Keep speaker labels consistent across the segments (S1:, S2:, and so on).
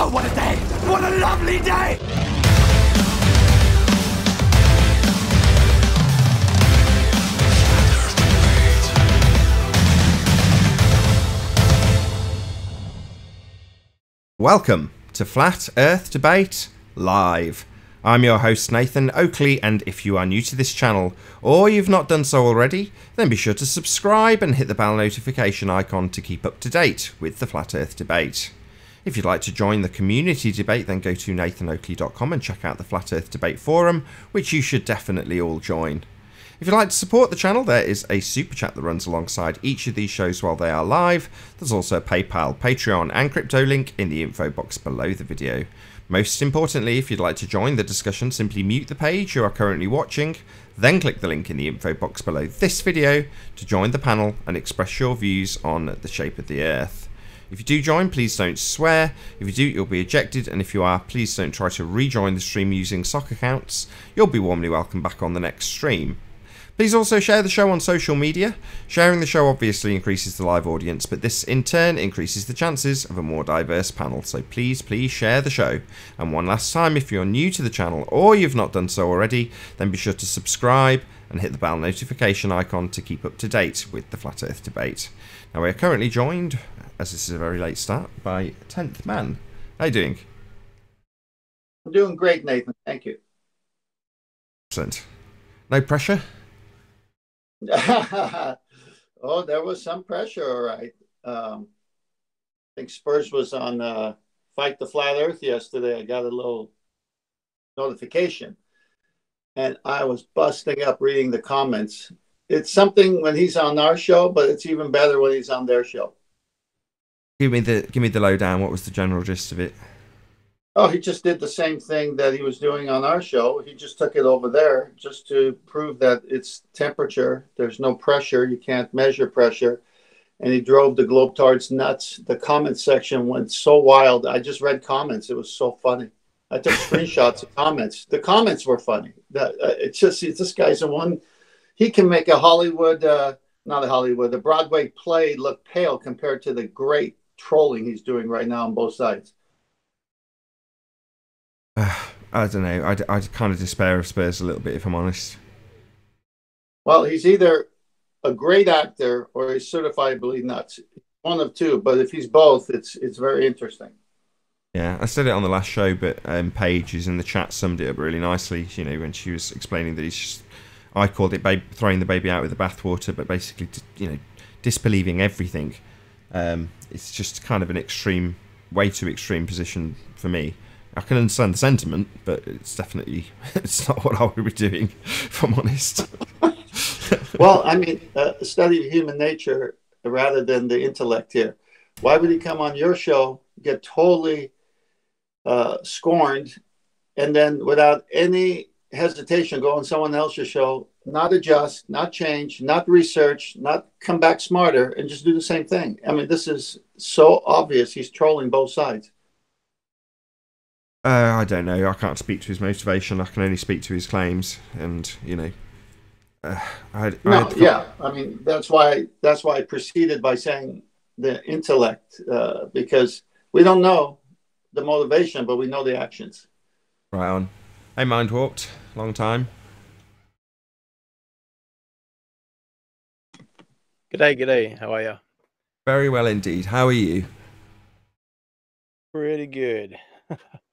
S1: Oh, what a day! What a lovely day!
S2: Welcome to Flat Earth Debate Live. I'm your host Nathan Oakley, and if you are new to this channel or you've not done so already, then be sure to subscribe and hit the bell notification icon to keep up to date with the Flat Earth Debate. If you'd like to join the community debate, then go to nathanoakley.com and check out the Flat Earth Debate forum, which you should definitely all join. If you'd like to support the channel, there is a super chat that runs alongside each of these shows while they are live. There's also a PayPal, Patreon and crypto link in the info box below the video. Most importantly, if you'd like to join the discussion, simply mute the page you are currently watching, then click the link in the info box below this video to join the panel and express your views on the shape of the Earth. If you do join, please don't swear. If you do, you'll be ejected, and if you are, please don't try to rejoin the stream using sock accounts. You'll be warmly welcome back on the next stream. Please also share the show on social media. Sharing the show obviously increases the live audience, but this in turn increases the chances of a more diverse panel, so please share the show. And one last time, if you're new to the channel or you've not done so already, then be sure to subscribe and hit the bell notification icon to keep up to date with the Flat Earth Debate. Now we are currently joined, as this is a very late start, by 10th Man. How you doing?
S3: I'm doing great, Nathan. Thank you.
S2: Excellent. No pressure?
S3: Oh, there was some pressure, all right. I think Spurs was on Fight the Flat Earth yesterday. I got a little notification, and I was busting up reading the comments. It's something when he's on our show, but it's even better when he's on their show.
S2: Give me the lowdown. What was the general gist of it?
S3: Oh, he just did the same thing that he was doing on our show. He just took it over there just to prove that it's temperature. There's no pressure. You can't measure pressure. And he drove the globetards nuts. The comment section went so wild. I just read comments. It was so funny. I took screenshots of comments. The comments were funny. It's just, this guy's the one. He can make a Hollywood, not a Hollywood, a Broadway play look pale compared to the great trolling he's doing right now on both sides.
S2: I don't know. I kind of despair of Spurs a little bit, if I'm honest.
S3: Well, he's either a great actor or he's certifiably nuts. One of two, but if he's both, it's very interesting.
S2: Yeah, I said it on the last show, but Paige, who's in the chat, summed it up really nicely. You know, when she was explaining that he's just, I called it throwing the baby out with the bathwater, but basically, you know, disbelieving everything. It's just kind of an extreme, way too extreme position for me. I can understand the sentiment, but it's definitely, it's not what I would be doing, if I'm honest.
S3: Well, I mean, a study of human nature rather than the intellect here. Why would he come on your show, get totally scorned, and then without any hesitation go on someone else's show, not adjust, not change, not research, not come back smarter, and just do the same thing? I mean, this is so obvious. He's trolling both sides.
S2: I don't know. I can't speak to his motivation. I can only speak to his claims, and you know,
S3: yeah. I mean, that's why I proceeded by saying the intellect, because we don't know the motivation, but we know the actions.
S2: Right on. Hey, Mind Warped, long time.
S4: G'day. How are you?
S2: Very well indeed. How are you?
S4: Pretty good.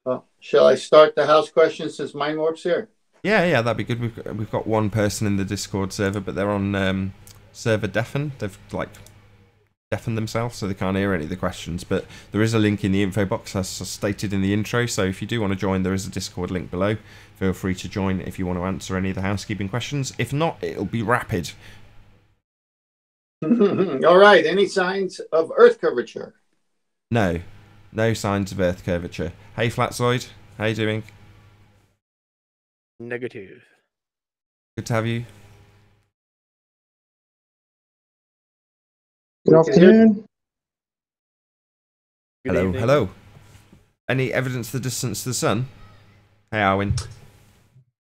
S3: Well, shall I start the house questions since Mind Warp's here?
S2: Yeah, that'd be good. We've got one person in the Discord server, but they're on server deafen. They've like deafened themselves, so they can't hear any of the questions. But there is a link in the info box, as stated in the intro. So if you do want to join, there is a Discord link below. Feel free to join if you want to answer any of the housekeeping questions. If not, it'll be rapid.
S3: All right. Any signs of Earth curvature?
S2: No signs of Earth curvature. Hey, Flatzoid, how you doing?
S4: Negative.
S2: Good to have you.
S5: Good afternoon.
S2: Hello. Any evidence of the distance to the sun? Hey, Arwin.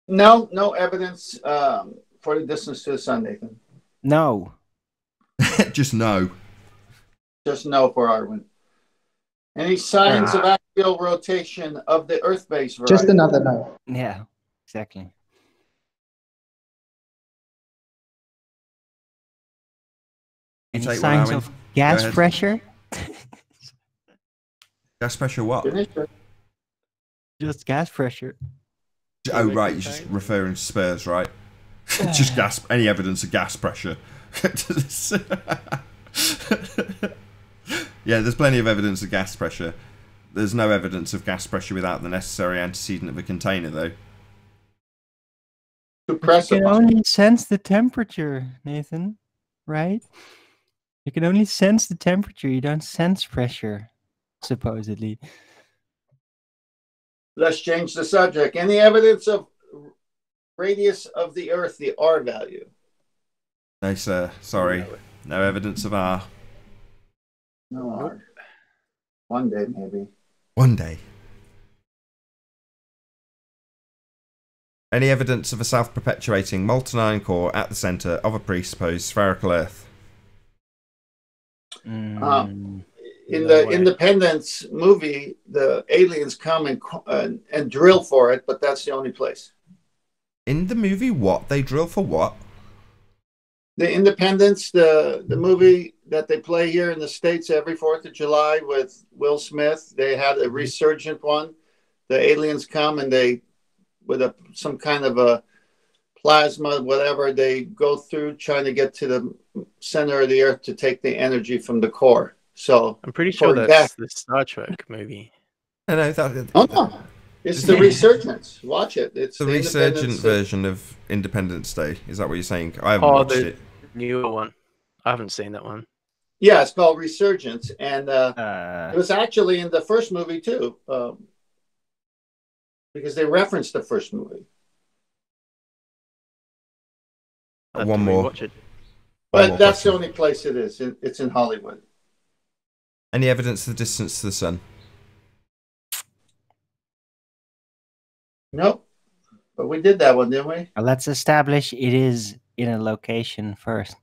S3: No evidence for the distance to the sun, Nathan.
S5: No.
S2: Just no.
S3: Just no for Arwin. Any signs of axial rotation of the Earth-based variety?
S5: Just another no.
S6: Yeah, exactly. Any
S2: take one,
S6: signs
S2: Owen.
S6: of gas
S2: ahead.
S6: pressure?
S2: Gas pressure what?
S3: Finish it.
S6: Just gas pressure.
S2: Oh, right, you're just referring to Spurs, right? Just gas, any evidence of gas pressure. Yeah, there's plenty of evidence of gas pressure. There's no evidence of gas pressure without the necessary antecedent of a container, though.
S3: To press
S6: You can
S3: upon.
S6: only sense the temperature, Nathan, right? You can only sense the temperature. You don't sense pressure, supposedly.
S3: Let's change the subject. Any evidence of radius of the Earth, the R value?
S2: No, sir. Sorry. No evidence of R.
S3: No R. One day, maybe.
S2: One day. Any evidence of a self-perpetuating molten iron core at the centre of a presupposed spherical Earth?
S3: In
S4: No
S3: the
S4: way.
S3: Independence movie, the aliens come and drill for it, but that's the only place.
S2: In the movie, what? They drill for what?
S3: The Independence, the movie that they play here in the States every 4th of July with Will Smith, they had a resurgent one. The aliens come and they, with some kind of a plasma, whatever, they go through trying to get to the center of the Earth to take the energy from the core. So
S4: I'm pretty sure
S3: for
S4: that's the Star Trek movie.
S2: No, that,
S3: oh no, it's the resurgence. Watch it. It's
S2: the
S3: the
S2: resurgent
S3: Independence-
S2: version of Independence Day. Is that what you're saying? I haven't
S4: Oh,
S2: watched
S4: the
S2: it.
S4: newer one. I haven't seen that one.
S3: Yeah, it's called Resurgence, and it
S6: Uh,
S3: was actually in the first movie too, because they referenced the first movie.
S4: I have
S2: One
S4: to
S2: more.
S4: rewatch it.
S3: But
S2: more
S3: that's
S2: question.
S3: the only place it is. It's in Hollywood.
S2: Any evidence of the distance to the sun?
S3: Nope. But we did that one, didn't we?
S6: let's establish it is in a location first.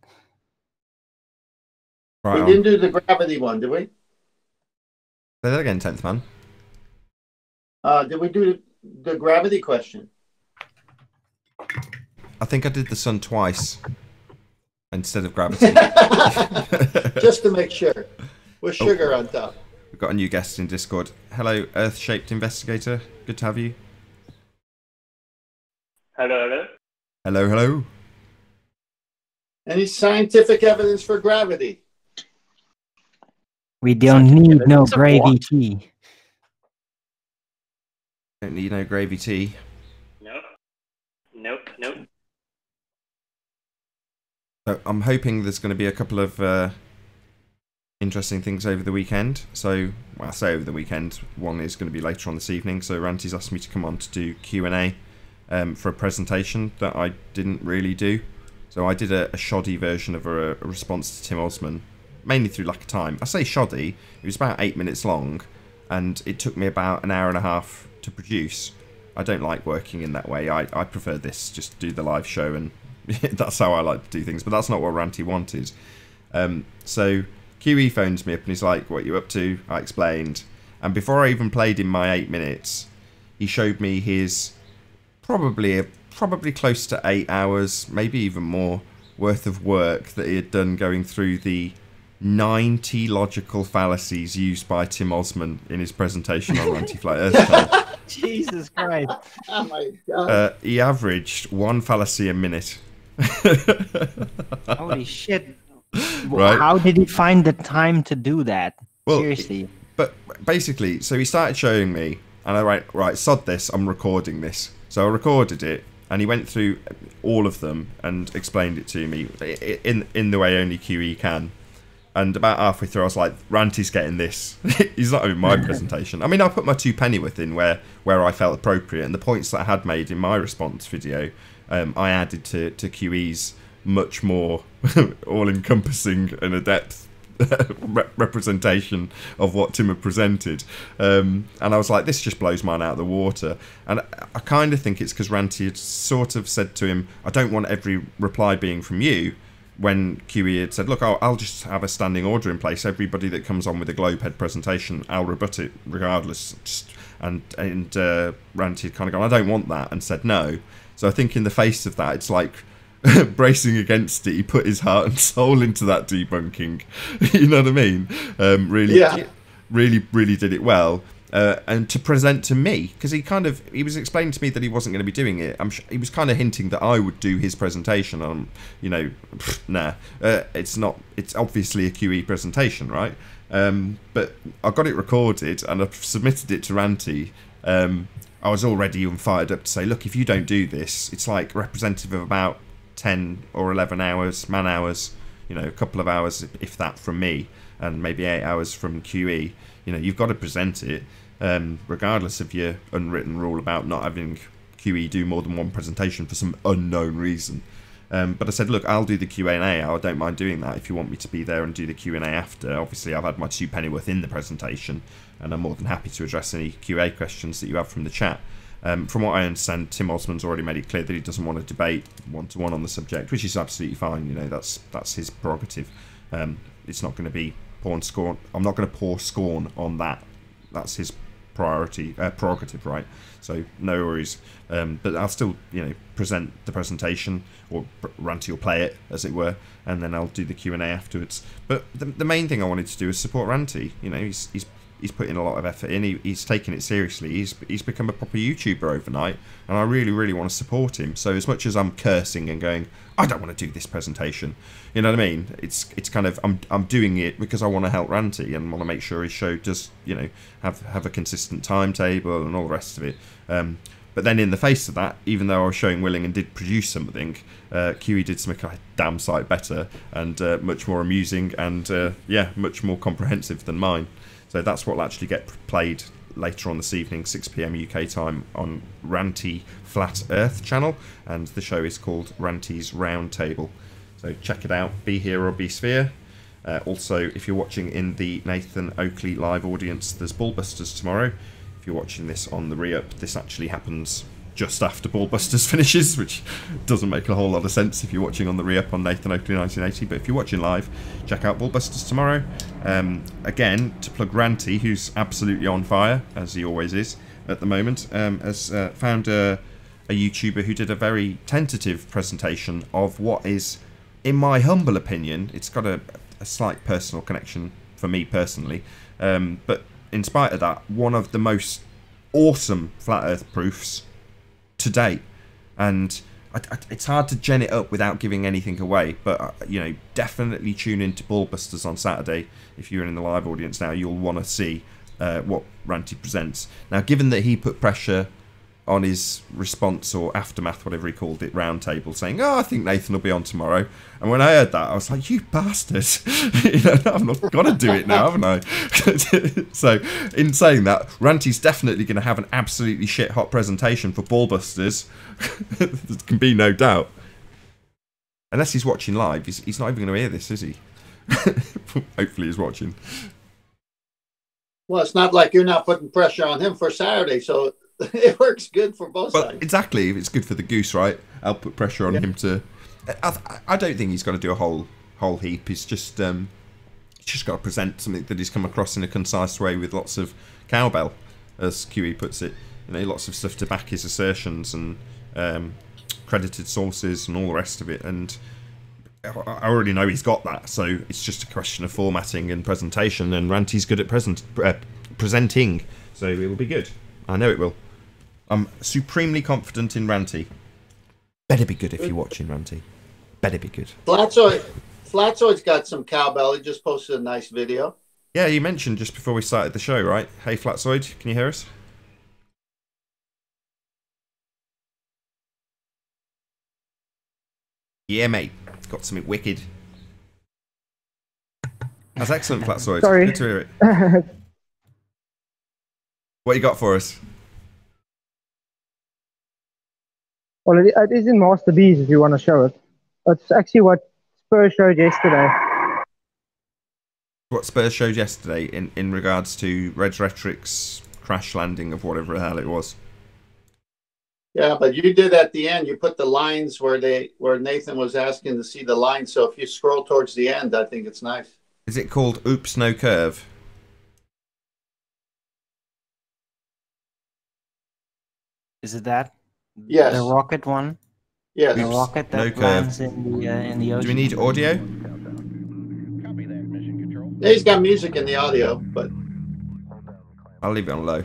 S2: Right
S3: We
S2: on.
S3: didn't do the gravity one, did we?
S2: Say that again, 10th man.
S3: Did we do the gravity question?
S2: I think I did the sun twice instead of gravity.
S3: Just to make sure. With sugar on top.
S2: We've got a new guest in Discord. Hello, Earth-shaped investigator. Good to have you.
S7: Hello.
S2: Hello, hello.
S3: Any scientific evidence for gravity?
S6: We don't
S4: Scientific
S6: need no
S4: evidence of
S6: gravy
S4: what?
S6: tea.
S2: Don't need no gravy tea.
S7: Nope.
S2: So I'm hoping there's going to be a couple of interesting things over the weekend. So, well, I say over the weekend. One is going to be later on this evening. So Ranty's asked me to come on to do Q&A for a presentation that I didn't really do. So I did a shoddy version of a response to Tim Osman, mainly through lack of time. I say shoddy. It was about 8 minutes long, and it took me about an hour and a half to produce. I don't like working in that way. I prefer this, just do the live show, and that's how I like to do things. But that's not what Ranty wanted. So QE phones me up and he's like, "What are you up to?" I explained, and before I even played him my 8 minutes, he showed me his probably close to 8 hours, maybe even more, worth of work that he had done going through the 90 logical fallacies used by Tim Osman in his presentation on Anti-Flat Earth Channel.
S6: Jesus Christ.
S3: Oh my God.
S2: He averaged one fallacy a minute.
S6: Holy shit.
S2: Right.
S6: How did he find the time to do that?
S2: Well,
S6: Seriously.
S2: But basically, so he started showing me, and I went, right, sod this, I'm recording this. So I recorded it, and he went through all of them and explained it to me in the way only QE can. And about halfway through, I was like, Ranty's getting this. He's not in my presentation. I mean, I put my 2 pennyworth in where I felt appropriate, and the points that I had made in my response video, I added to QE's much more all-encompassing and adept representation of what Tim had presented. And I was like, this just blows mine out of the water. And I kind of think it's because Ranty had sort of said to him, I don't want every reply being from you. when QE had said, look, I'll just have a standing order in place. Everybody that comes on with a globe head presentation, I'll rebut it regardless. And Ranty had kind of gone, I don't want that, and said no. So I think in the face of that, it's like bracing against it. He put his heart and soul into that debunking. You know what I mean? Really did it well. And to present to me, because he was explaining to me that he wasn't going to be doing it. He was kind of hinting that I would do his presentation. It's obviously a QE presentation, right? But I got it recorded and I submitted it to Ranty. I was already fired up to say, look, if you don't do this, it's like representative of about 10 or 11 hours, man hours, a couple of hours, if that, from me, and maybe 8 hours from QE. You've got to present it, regardless of your unwritten rule about not having QE do more than one presentation for some unknown reason. But I said, look, I'll do the Q&A. I don't mind doing that if you want me to be there and do the Q&A after. Obviously, I've had my 2 pennyworth in the presentation, and I'm more than happy to address any QA questions that you have from the chat. From what I understand, Tim Osman's already made it clear that he doesn't want to debate one-to-one on the subject, which is absolutely fine. That's his prerogative. It's not going to be pour scorn. I'm not going to pour scorn on that. That's his prerogative, right? So no worries. But I'll still, present the presentation, or Ranty will play it, as it were, and then I'll do the Q&A afterwards. But the main thing I wanted to do is support Ranty. He's put in a lot of effort in. He's taken it seriously. He's become a proper YouTuber overnight, and I really want to support him. So as much as I'm cursing and going, I don't want to do this presentation, you know what I mean? It's kind of I'm doing it because I want to help Ranty and want to make sure his show does have a consistent timetable and all the rest of it. But then in the face of that, even though I was showing willing and did produce something, QE did something a damn sight better and much more amusing and much more comprehensive than mine. So that's what will actually get played later on this evening, 6 PM UK time, on Ranty Flat Earth channel, and the show is called Ranty's Roundtable. So check it out, be here or be sphere. Also, if you're watching in the Nathan Oakley live audience, there's Ballbusters tomorrow. If you're watching this on the re-up, this actually happens just after Ballbusters finishes, which doesn't make a whole lot of sense if you're watching on the re-up on Nathan Oakley 1980, but if you're watching live, check out Ballbusters tomorrow. Again, to plug Ranty, who's absolutely on fire, as he always is at the moment, has found a YouTuber who did a very tentative presentation of what is, in my humble opinion, it's got a slight personal connection for me personally, but in spite of that, one of the most awesome flat earth proofs to date. And it's hard to gen it up without giving anything away, but definitely tune into Ballbusters on Saturday. If you're in the live audience now, you'll want to see what Ranty presents. Now, given that he put pressure on his response, or aftermath, whatever he called it, roundtable, saying, I think Nathan will be on tomorrow. And when I heard that, I was like, you bastard. I've not got to do it now, haven't I? So, in saying that, Ranty's definitely going to have an absolutely shit-hot presentation for Ballbusters. There can be no doubt. Unless he's watching live, he's not even going to hear this, is he? Hopefully he's watching.
S3: Well, it's not like you're not putting pressure on him for Saturday, so it works good for both sides.
S2: Exactly. If it's good for the goose, right? I'll put pressure on him to. I don't think he's got to do a whole heap. He's just got to present something that he's come across in a concise way with lots of cowbell, as QE puts it. Lots of stuff to back his assertions and credited sources and all the rest of it. And I already know he's got that, so it's just a question of formatting and presentation. And Ranty's good at presenting, so it will be good. I know it will. I'm supremely confident in Ranty. Better be good if you're watching, Ranty. Better be good.
S3: Flatzoid's got some cowbell. He just posted a nice video.
S2: Yeah, you mentioned just before we started the show, right? Hey, Flatzoid, can you hear us? Yeah, mate. Got something wicked. That's excellent, Flatzoid.
S5: Sorry.
S2: Good to hear it. What you got for us?
S5: Well, it is in Master Bees if you want to show it. It's actually what Spurs showed yesterday.
S2: What Spurs showed yesterday in regards to Red Rhetoric's crash landing of whatever the hell it was.
S3: Yeah, but you did at the end. You put the lines where Nathan was asking to see the lines. So if you scroll towards the end, I think it's nice.
S2: Is it called Oops No Curve?
S6: Is it that?
S3: Yes.
S6: The rocket one?
S3: Yes.
S6: The
S2: Oops,
S6: rocket that
S2: no curve.
S6: lands in the ocean.
S2: Do we need audio?
S3: Yeah, he's got music in the audio, but
S2: I'll leave it on low.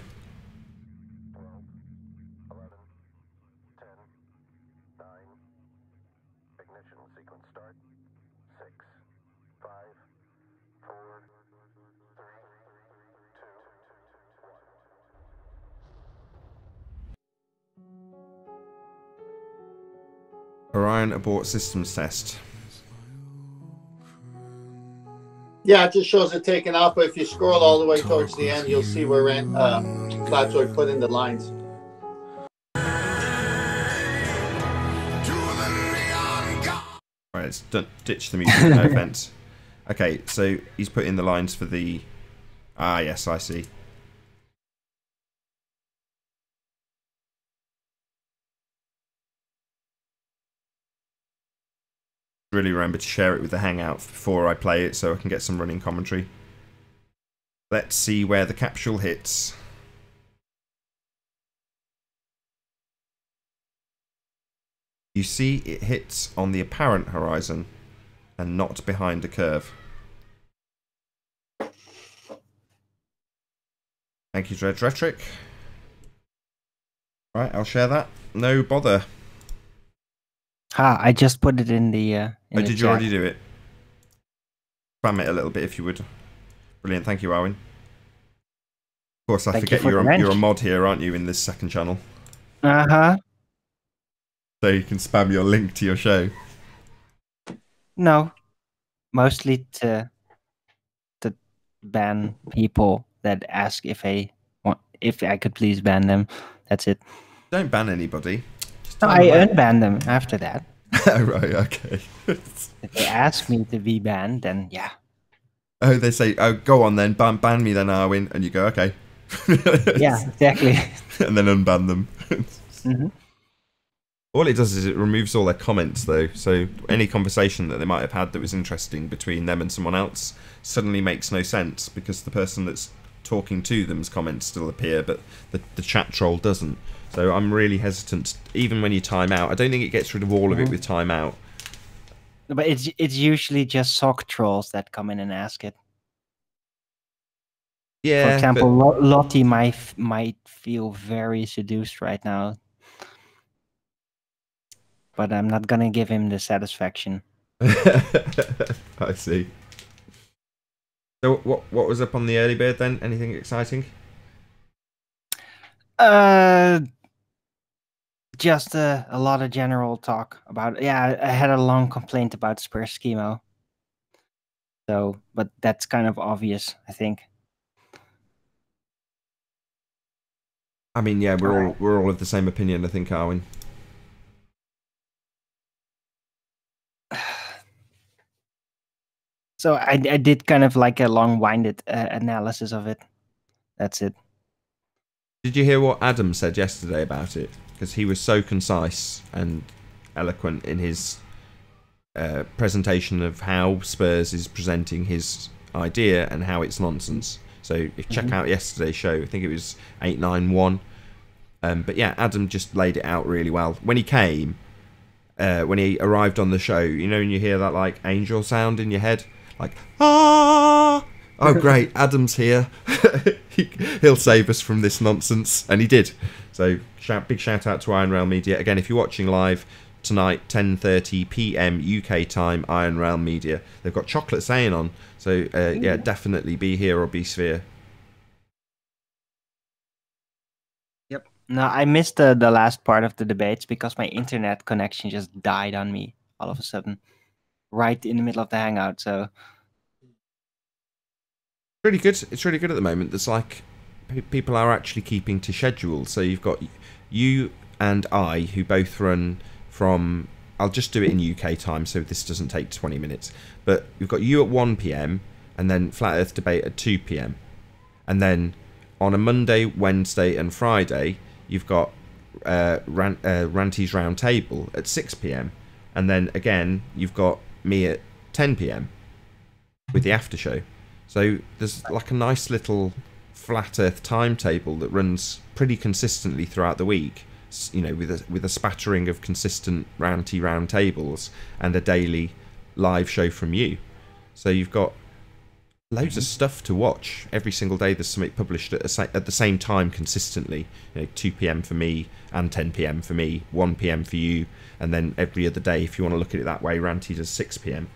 S2: Orion abort systems test.
S3: yeah, it just shows it taken off. But if you scroll all the way towards the end, you'll see where Flatzoid put in the lines.
S2: Alright, let's ditch the music, no offense. Okay, so he's put in the lines for the... Ah, yes, I see. Really remember to share it with the Hangout before I play it so I can get some running commentary. Let's see where the capsule hits. You see it hits on the apparent horizon and not behind a curve. Thank you, Dredge Rhetoric. Right, I'll share that. No bother.
S6: I just put it in the.
S2: Oh, did you already do it? Spam it a little bit if you would. Brilliant, thank you, Owen. Of course, I forget you're a mod here, aren't you, in this second channel?
S6: Uh-huh.
S2: So you can spam your link to your show.
S6: No. Mostly to ban people that ask if I could please ban them. That's it.
S2: Don't ban anybody.
S6: No, I unban them after that.
S2: Oh, right, okay.
S6: If they ask me to be banned, then yeah.
S2: Oh, they say, oh, go on then, ban me then, Arwin. And you go, okay.
S6: Yeah, exactly.
S2: And then unban them.
S6: Mm-hmm.
S2: All it does is it removes all their comments, though. So any conversation that they might have had that was interesting between them and someone else suddenly makes no sense because the person that's talking to them's comments still appear, but the chat troll doesn't. So I'm really hesitant, even when you time out. I don't think it gets rid of all of it with time out.
S6: But it's usually just sock trolls that come in and ask it.
S2: Yeah.
S6: For example, Lottie might feel very seduced right now. But I'm not gonna give him the satisfaction.
S2: I see. So what was up on the early bird then? Anything exciting?
S6: Just a lot of general talk about. Yeah, I had a long complaint about Spurs Schemo. So, but that's kind of obvious, I think.
S2: I mean, yeah, we're all of the same opinion, I think, Arwin.
S6: So I did kind of like a long-winded analysis of it. That's it.
S2: Did you hear what Adam said yesterday about it? Because he was so concise and eloquent in his presentation of how Spurs is presenting his idea and how it's nonsense. So if check out yesterday's show, I think it was 891. But yeah, Adam just laid it out really well. When he came, when he arrived on the show, you know, when you hear that like angel sound in your head, like ah, oh great, Adam's here. He'll save us from this nonsense, and he did. So big shout out to Iron Realm Media again. If you're watching live tonight, 10:30 p.m. UK time, Iron Realm Media. They've got Chocolate Saying on, so yeah, definitely be here or be sphere.
S6: Yep. No, I missed the last part of the debates because my internet connection just died on me all of a sudden, right in the middle of the Hangout. So
S2: really good. It's really good at the moment. There's like people are actually keeping to schedule. So you've got you and I who both run from. I'll just do it in UK time, so this doesn't take 20 minutes. But you've got you at 1 p.m. and then Flat Earth Debate at 2 p.m. And then on a Monday, Wednesday, and Friday, you've got Ranty's Round Table at 6 p.m. and then again you've got me at 10 p.m. with the after show. So there's like a nice little flat Earth timetable that runs pretty consistently throughout the week. You know, with a spattering of consistent ranty round tables and a daily live show from you. So you've got loads of stuff to watch every single day. There's something published at the same time consistently. You know, 2 p.m. for me and 10 p.m. for me, 1 p.m. for you, and then every other day, if you want to look at it that way, Ranty does 6 p.m.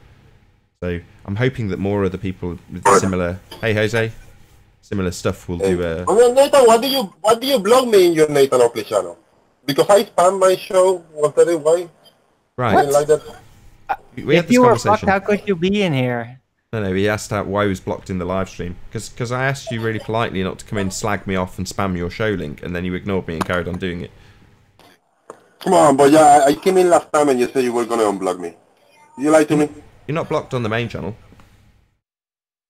S2: So I'm hoping that more other people with similar. Hey Jose, similar stuff will do.
S7: Nathan, why do you blog me in your Nathan Oakley channel? Because I spam my show. Was that why?
S2: Right.
S7: I didn't like that.
S2: We had
S6: If
S2: this
S6: you were
S2: conversation.
S6: blocked, how could you be in here?
S2: No, he asked why he was blocked in the live stream. Because I asked you really politely not to come in, slag me off and spam your show link, and then you ignored me and carried on doing it.
S7: Come on, but yeah, I came in last time and you said you were going to unblock me. You lied to me?
S2: You're not blocked on the main channel.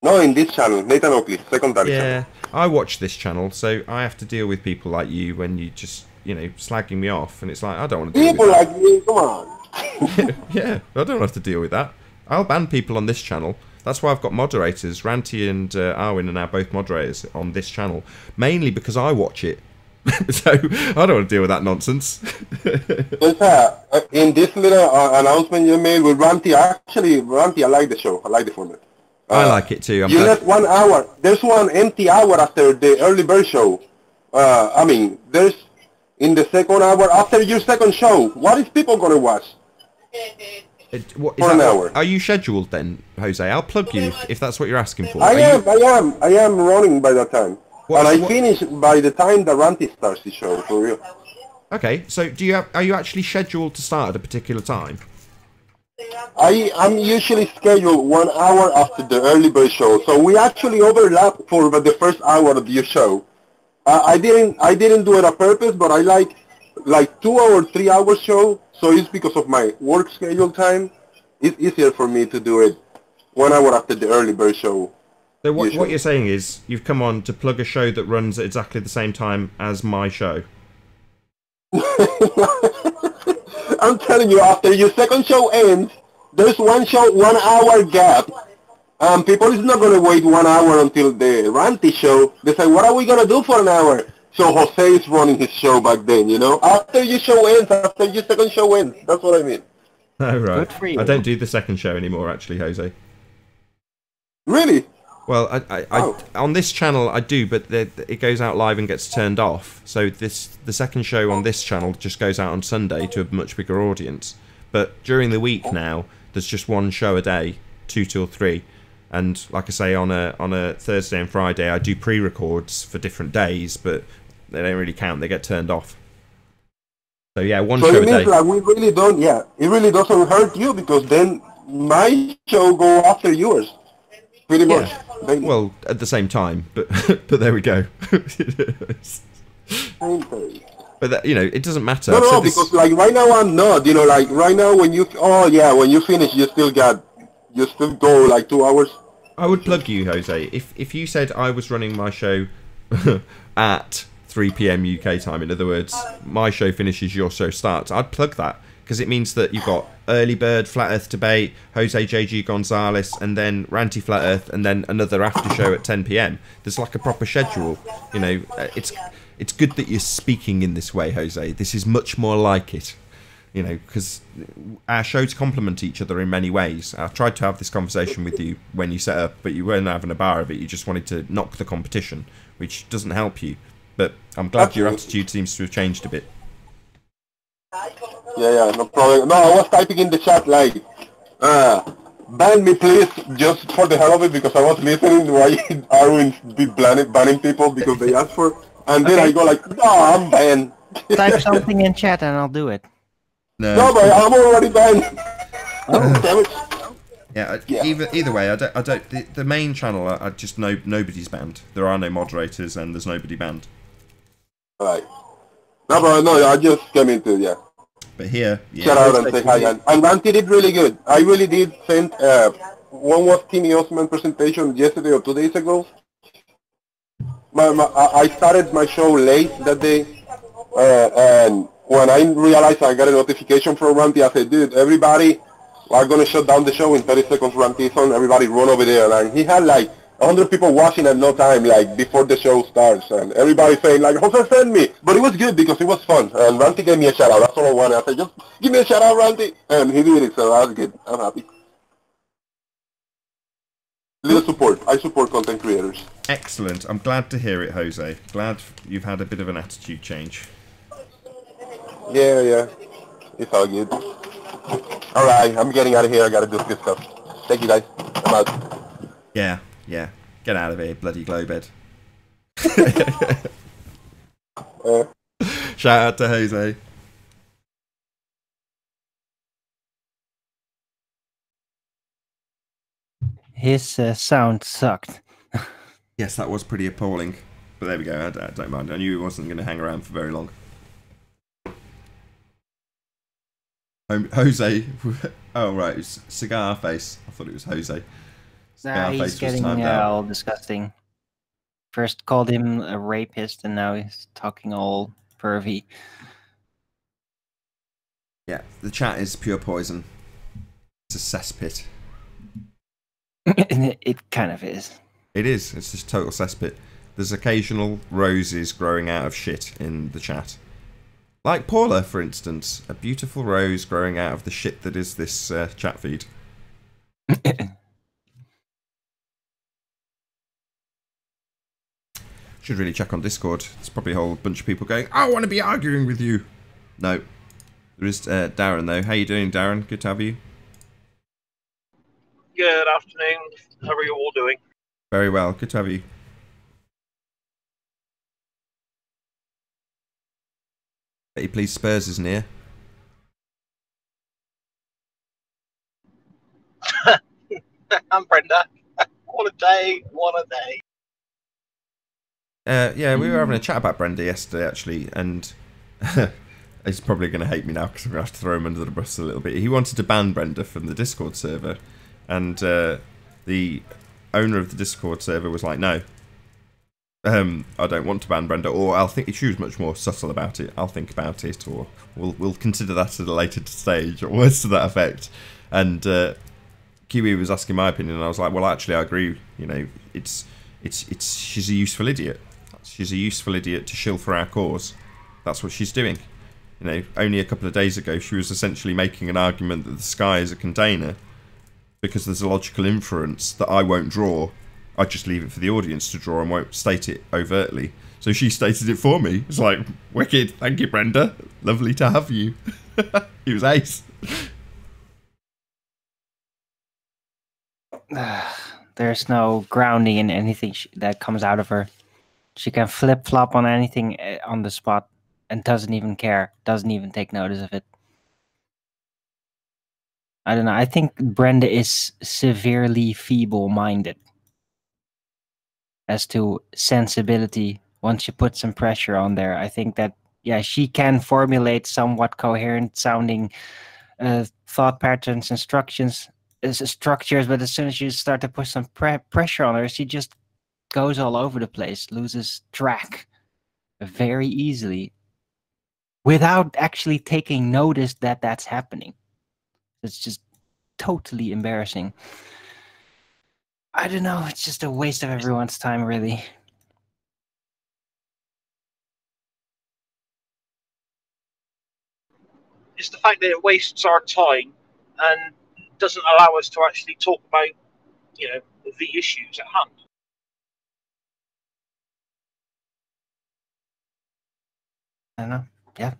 S7: No, in this channel, Nathan Oakley, secondary channel.
S2: Yeah, I watch this channel, so I have to deal with people like you when you just, you know, slagging me off, and it's like, I don't want to deal
S7: People
S2: with that.
S7: like me, come on.
S2: Yeah, I don't have to deal with that. I'll ban people on this channel. That's why I've got moderators. Ranty and Arwin are now both moderators on this channel, mainly because I watch it. So I don't want to deal with that nonsense.
S7: In this little announcement you made with Ranty, Ranty, I like the show. I like the format.
S2: I like it too.
S7: You left 1 hour. There's one empty hour after the early bird show. I mean, there's in the second hour after your second show. What is people gonna watch?
S2: For an hour. Are you scheduled then, Jose? I'll plug you if that's what you're asking for.
S7: I am running by that time. I finish by the time the Ranty starts the show, for real.
S2: Okay, so are you actually scheduled to start at a particular time?
S7: I'm usually scheduled 1 hour after the early bird show, so we actually overlap for the first hour of your show. I didn't do it on purpose, but I like 2 or 3 hour show, so it's because of my work schedule time. It's easier for me to do it 1 hour after the early bird show.
S2: So what you're saying is you've come on to plug a show that runs at exactly the same time as my show.
S7: I'm telling you, after your second show ends, there's 1 show, 1 hour gap. People is not going to wait 1 hour until the Ranty show. They say, what are we going to do for an hour? So Jose is running his show back then, you know? After your show ends, after your second show ends. That's what I mean.
S2: Oh, right.
S6: Good for you.
S2: I don't do the second show anymore, actually, Jose.
S7: Really?
S2: Well, on this channel I do, but it goes out live and gets turned off. So the second show on this channel just goes out on Sunday to a much bigger audience. But during the week now, there's just 1 show a day, 2 till 3. And like I say, on a Thursday and Friday, I do pre-records for different days, but they don't really count. They get turned off. So yeah, 1 show a day. So it means
S7: like we really don't. Yeah, it really doesn't hurt you because then my show go after yours, pretty much.
S2: Well, at the same time, but but there we go. But that, you know, it doesn't matter.
S7: No, because like right now I'm not. You know, like right now when you when you finish, you still go like 2 hours.
S2: I would plug you, Jose. If you said I was running my show at 3 p.m. UK time, in other words, my show finishes, your show starts, I'd plug that. Because it means that you've got Early Bird, Flat Earth Debate, Jose JG Gonzalez, and then Ranty Flat Earth, and then another after show at 10 p.m. There's like a proper schedule. You know, it's good that you're speaking in this way, Jose. This is much more like it. You know, because our shows complement each other in many ways. I tried to have this conversation with you when you set up, but you weren't having a bar of it. You just wanted to knock the competition, which doesn't help you. But I'm glad your attitude seems to have changed a bit.
S7: Yeah, no problem. No, I was typing in the chat like, ban me please, just for the hell of it, because I was listening to why Arwin be banning people because they asked for, and then I go like, no, I'm banned.
S6: Type something in chat and I'll do it.
S7: No, but I'm already banned. Oh, damn it.
S2: Yeah. Either way, I don't. The main channel, I just know nobody's banned. There are no moderators and there's nobody banned.
S7: Right. No, but no, I just came into
S2: But here,
S7: shout out and say hi. And Ranty did really good. I really did send one was Timmy Osman presentation yesterday or 2 days ago. I started my show late that day, And when I realized I got a notification from Ranty, I said, dude, everybody are going to shut down the show in 30 seconds. Ranty's on, everybody run over there. And he had like 100 people watching at no time, like before the show starts. And everybody saying like, Jose send me. But it was good because it was fun. And Ranty gave me a shout out. That's all I wanted. I said, just give me a shout out, Ranty. And he did it, so that was good. I'm happy. Little support. I support content creators.
S2: Excellent. I'm glad to hear it, Jose. Glad you've had a bit of an attitude change.
S7: Yeah. It's all good. Alright, I'm getting out of here. I gotta do good stuff. Thank you guys. I'm out.
S2: Yeah. Get out of here, bloody glowbed. Shout out to Jose.
S6: His sound sucked.
S2: Yes, that was pretty appalling. But there we go, I don't mind. I knew he wasn't going to hang around for very long. Jose. Oh, right, it's Cigar Face. I thought it was Jose.
S6: Nah, he's getting all disgusting. First called him a rapist, and now he's talking all pervy.
S2: Yeah, the chat is pure poison. It's a cesspit.
S6: It kind of is.
S2: It is. It's just total cesspit. There's occasional roses growing out of shit in the chat. Like Paula, for instance. A beautiful rose growing out of the shit that is this chat feed. Should really check on Discord. There's probably a whole bunch of people going, I want to be arguing with you. No. There is Darren, though. How you doing, Darren? Good to have you.
S8: Good afternoon. How are you all doing?
S2: Very well. Good to have you. Bet you please Spurs is near.
S8: I'm Brenda. What a day. What a day.
S2: Yeah, we were having a chat about Brenda yesterday, actually, and he's probably going to hate me now because I'm going to have to throw him under the bus a little bit. He wanted to ban Brenda from the Discord server, and the owner of the Discord server was like, no, I don't want to ban Brenda, or I'll think. She was much more subtle about it. I'll think about it, or we'll consider that at a later stage, or words to that effect. And Kiwi was asking my opinion, and I was like, well, actually, I agree. You know, she's a useful idiot. She's a useful idiot to shill for our cause. That's what she's doing. You know, only a couple of days ago, she was essentially making an argument that the sky is a container because there's a logical inference that I won't draw. I just leave it for the audience to draw and won't state it overtly. So she stated it for me. It's like, wicked. Thank you, Brenda. Lovely to have you. He was ace.
S6: There's no grounding in anything that comes out of her. She can flip-flop on anything on the spot and doesn't even care, doesn't even take notice of it. I don't know. I think Brenda is severely feeble-minded as to sensibility. Once you put some pressure on there, I think that, yeah, she can formulate somewhat coherent-sounding thought patterns, structures, but as soon as you start to put some pressure on her, she just goes all over the place, loses track very easily without actually taking notice that that's happening. It's just totally embarrassing. I don't know, it's just a waste of everyone's time, really.
S8: It's the fact that it wastes our time and doesn't allow us to actually talk about, you know, the issues at hand.
S6: I don't know. Yeah,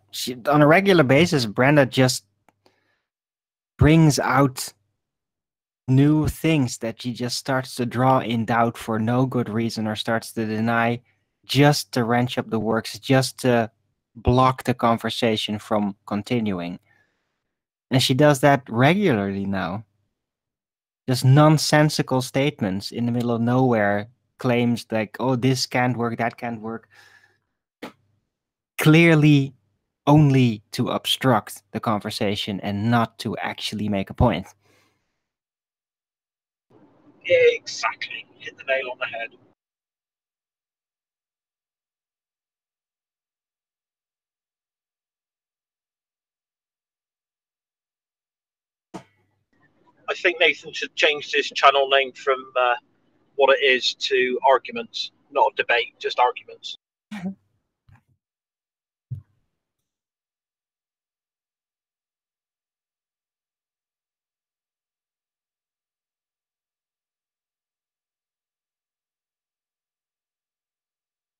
S6: on a regular basis, Brenda just brings out new things that she just starts to draw in doubt for no good reason, or starts to deny just to wrench up the works, just to block the conversation from continuing. And she does that regularly now. Just nonsensical statements in the middle of nowhere, claims like, oh, this can't work, that can't work. Clearly only to obstruct the conversation and not to actually make a point.
S8: Exactly. Hit the nail on the head. I think Nathan should change his channel name from what it is to arguments, not a debate, just arguments.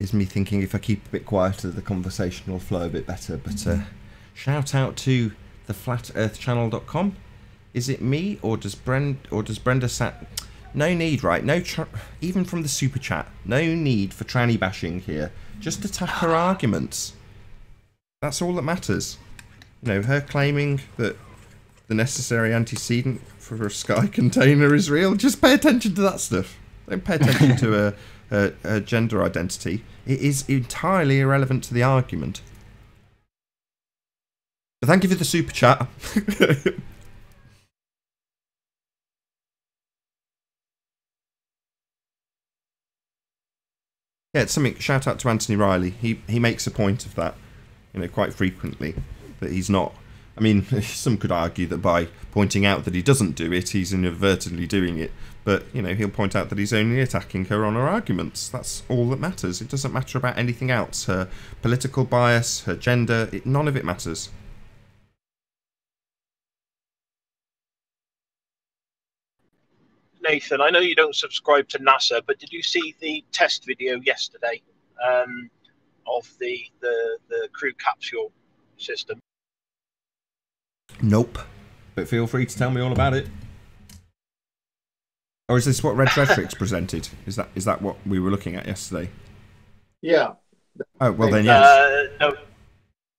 S2: Is me thinking if I keep a bit quieter, the conversation will flow a bit better. But shout out to theflatearthchannel.com. Is it me or does Brenda sat? No need, right? No, even from the super chat, no need for tranny bashing here. Just attack her arguments. That's all that matters. You know, her claiming that the necessary antecedent for a sky container is real. Just pay attention to that stuff. Don't pay attention to her gender identity. It is entirely irrelevant to the argument. But thank you for the super chat. Yeah, it's something. Shout out to Anthony Riley. He makes a point of that, you know, quite frequently. That he's not. I mean, some could argue that by pointing out that he doesn't do it, he's inadvertently doing it. But, you know, he'll point out that he's only attacking her on her arguments. That's all that matters. It doesn't matter about anything else. Her political bias, her gender, none of it matters.
S8: Nathan, I know you don't subscribe to NASA, but did you see the test video yesterday of the crew capsule system?
S2: Nope. But feel free to tell me all about it. Or is this what Red Rhetoric's presented? Is that what we were looking at yesterday?
S3: Yeah.
S2: Oh well, then yes.
S8: No.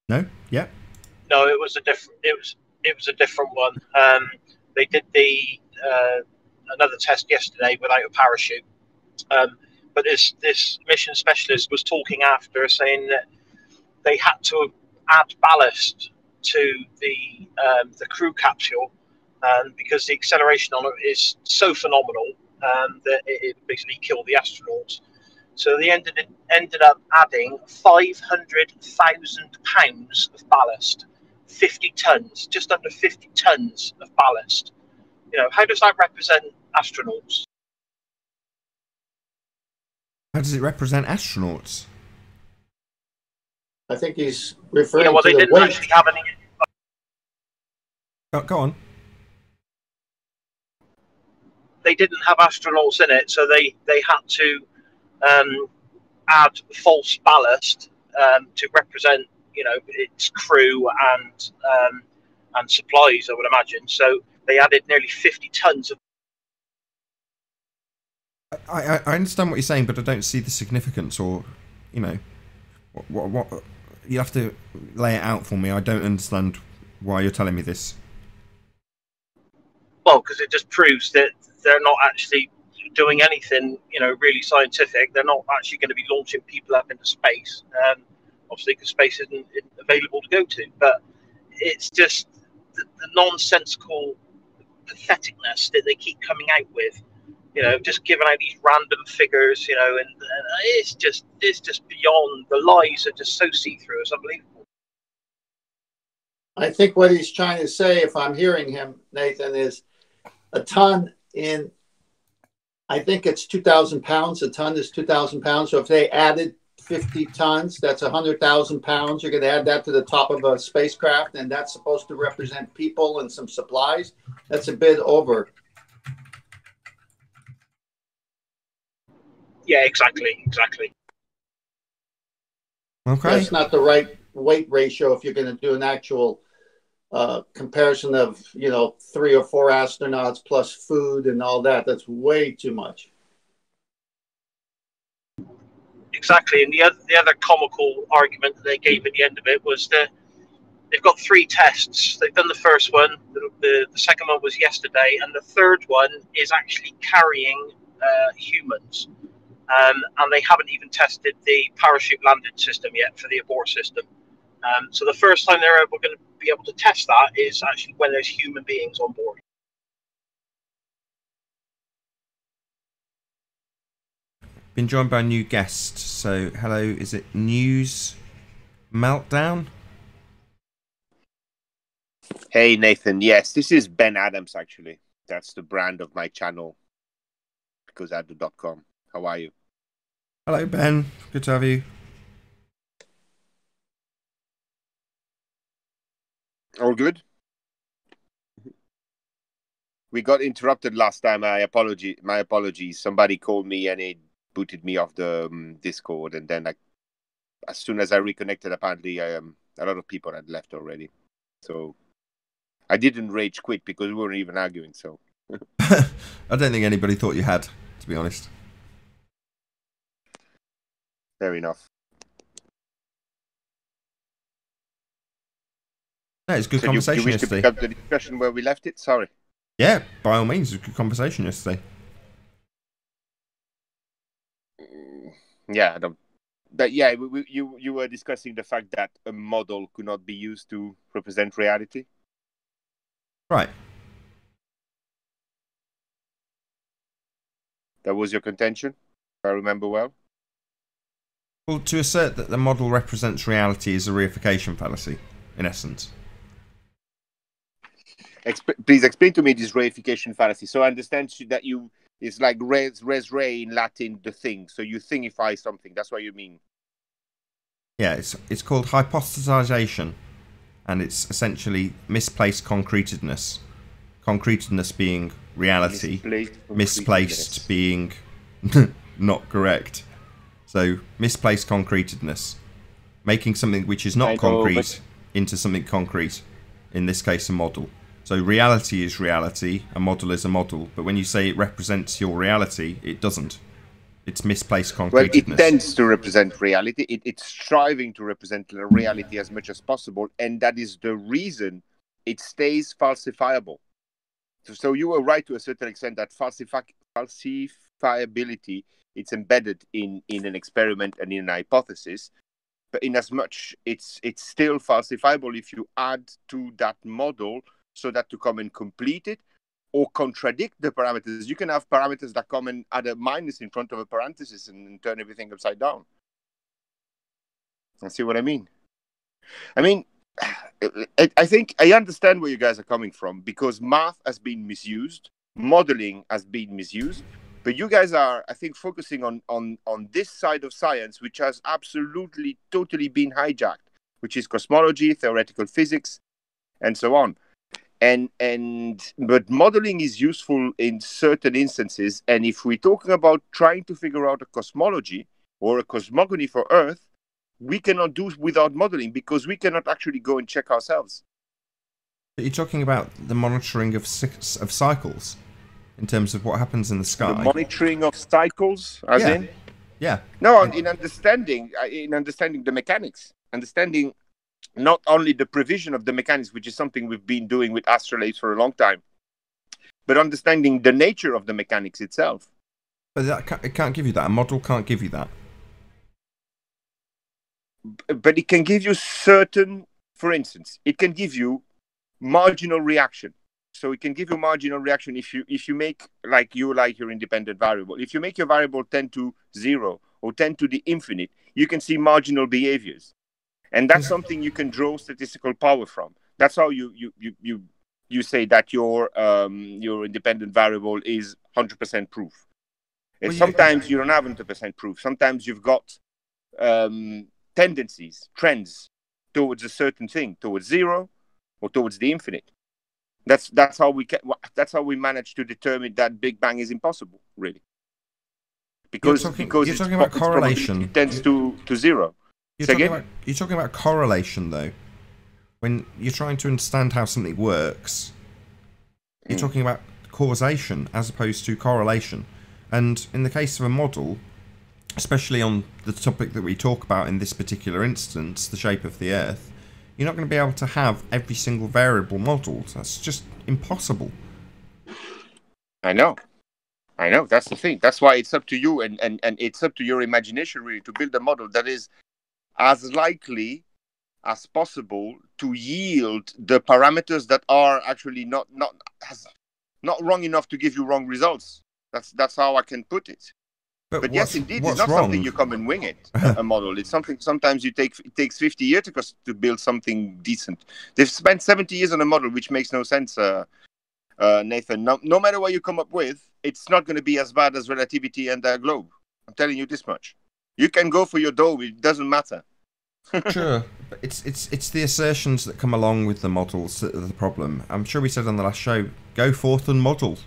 S2: No. Yeah.
S8: No, it was a different. It was a different one. They did the another test yesterday without a parachute. But this mission specialist was talking after, saying that they had to add ballast to the crew capsule, because the acceleration on it is so phenomenal that it basically killed the astronauts. So they ended up adding 500,000 pounds of ballast, 50 tons, just under 50 tons of ballast. You know, how does that represent astronauts?
S2: How does it represent astronauts?
S3: I think he's referring
S8: well,
S3: to
S8: they
S3: the
S8: didn't
S3: weight.
S8: actually have any.
S2: Go on.
S8: They didn't have astronauts in it, so they had to add false ballast to represent, you know, its crew and supplies, I would imagine. So they added nearly 50 tons of.
S2: I understand what you're saying, but I don't see the significance, or, you know, what you have to lay it out for me. I don't understand why you're telling me this.
S8: Well, because it just proves that they're not actually doing anything, you know, really scientific. They're not actually going to be launching people up into space, obviously, because space isn't available to go to. But it's just the nonsensical patheticness that they keep coming out with. You know, just giving out these random figures, you know, and it's just beyond. The lies are just so see-through. It's unbelievable.
S3: I think what he's trying to say, if I'm hearing him, Nathan, is a ton in, I think it's 2,000 pounds. A ton is 2,000 pounds. So if they added 50 tons, that's 100,000 pounds. You're going to add that to the top of a spacecraft, and that's supposed to represent people and some supplies. That's a bit over.
S8: Yeah, exactly.
S2: Okay.
S3: That's not the right weight ratio if you're going to do an actual comparison of, you know, 3 or 4 astronauts plus food and all that. That's way too much.
S8: Exactly, and the other comical argument that they gave at the end of it was that they've got 3 tests. They've done the first one, the second one was yesterday, and the third one is actually carrying humans. And they haven't even tested the parachute landing system yet for the abort system. So the first time they're going to be able to test that is actually when there's human beings on board.
S2: Been joined by a new guest. So, hello, is it News Meltdown?
S9: Hey, Nathan. Yes, this is Ben Adams, actually. That's the brand of my channel, becauseado.com. How are you?
S2: Hello, Ben. Good to have you.
S9: All good? We got interrupted last time. My apologies. Somebody called me and it booted me off the Discord, and then as soon as I reconnected, apparently a lot of people had left already. So I didn't rage quit because we weren't even arguing. So
S2: I don't think anybody thought you had, to be honest.
S9: Fair enough.
S2: No, it's a good
S9: So
S2: conversation
S9: you wish to
S2: yesterday.
S9: pick up the discussion where we left it? Sorry.
S2: Yeah, by all means, it was a good conversation yesterday.
S9: Yeah, but yeah, you were discussing the fact that a model could not be used to represent reality.
S2: Right.
S9: That was your contention, if I remember well.
S2: Well, to assert that the model represents reality is a reification fallacy, in essence.
S9: Please explain to me this reification fallacy. So I understand that it's like res re in Latin, the thing. So you thingify something. That's what you mean.
S2: Yeah, it's called hypostasization, and it's essentially misplaced concretedness. Concretedness being reality, misplaced being not correct. So misplaced concretedness, making something which is not concrete into something concrete, in this case a model. So reality is reality, a model is a model, but when you say it represents your reality, it doesn't. It's misplaced concretedness.
S9: Well, it tends to represent reality. It's striving to represent reality as much as possible, and that is the reason it stays falsifiable. So you were right to a certain extent that falsifiability, it's embedded in an experiment and in an hypothesis, but in as much it's still falsifiable if you add to that model so that to come and complete it or contradict the parameters. You can have parameters that come and add a minus in front of a parenthesis and turn everything upside down. You see what I mean? I mean, I think I understand where you guys are coming from, because math has been misused, modeling has been misused, but you guys are, I think, focusing on this side of science, which has absolutely, totally been hijacked, which is cosmology, theoretical physics, and so on. But modeling is useful in certain instances, and if we're talking about trying to figure out a cosmology or a cosmogony for Earth, we cannot do without modeling, because we cannot actually go and check ourselves.
S2: But you're talking about the monitoring of cycles in terms of what happens in the sky.
S9: The monitoring of cycles, as in?
S2: Yeah.
S9: No, in understanding the mechanics, understanding not only the provision of the mechanics, which is something we've been doing with astrolabes for a long time, but understanding the nature of the mechanics itself.
S2: But it can't give you that. A model can't give you that.
S9: But it can give you certain, for instance, it can give you marginal reaction. So it can give you marginal reaction if you make like your independent variable. If you make your variable tend to 0 or tend to the infinite, you can see marginal behaviors. And that's something you can draw statistical power from. That's how you say that your independent variable is 100% proof. And sometimes you don't have 100% proof. Sometimes you've got tendencies, trends towards a certain thing, towards 0 or towards the infinite. That's how we manage to determine that Big Bang is impossible, really. Because
S2: you're talking about correlation.
S9: It tends to 0.
S2: You're talking about correlation, though. When you're trying to understand how something works, you're talking about causation as opposed to correlation. And in the case of a model, especially on the topic that we talk about in this particular instance, the shape of the Earth, you're not going to be able to have every single variable modeled. That's just impossible.
S9: I know. That's the thing. That's why it's up to you, and it's up to your imagination, really, to build a model that is as likely as possible to yield the parameters that are actually not wrong enough to give you wrong results. That's how I can put it. But yes, indeed, it's not something you come and wing it, a model. It's something sometimes it takes 50 years to build something decent. They've spent 70 years on a model, which makes no sense. Nathan. No matter what you come up with, it's not going to be as bad as relativity and the globe. I'm telling you this much. You can go for your dome; it doesn't matter.
S2: Sure, but it's the assertions that come along with the models that are the problem. I'm sure we said on the last show, go forth and model.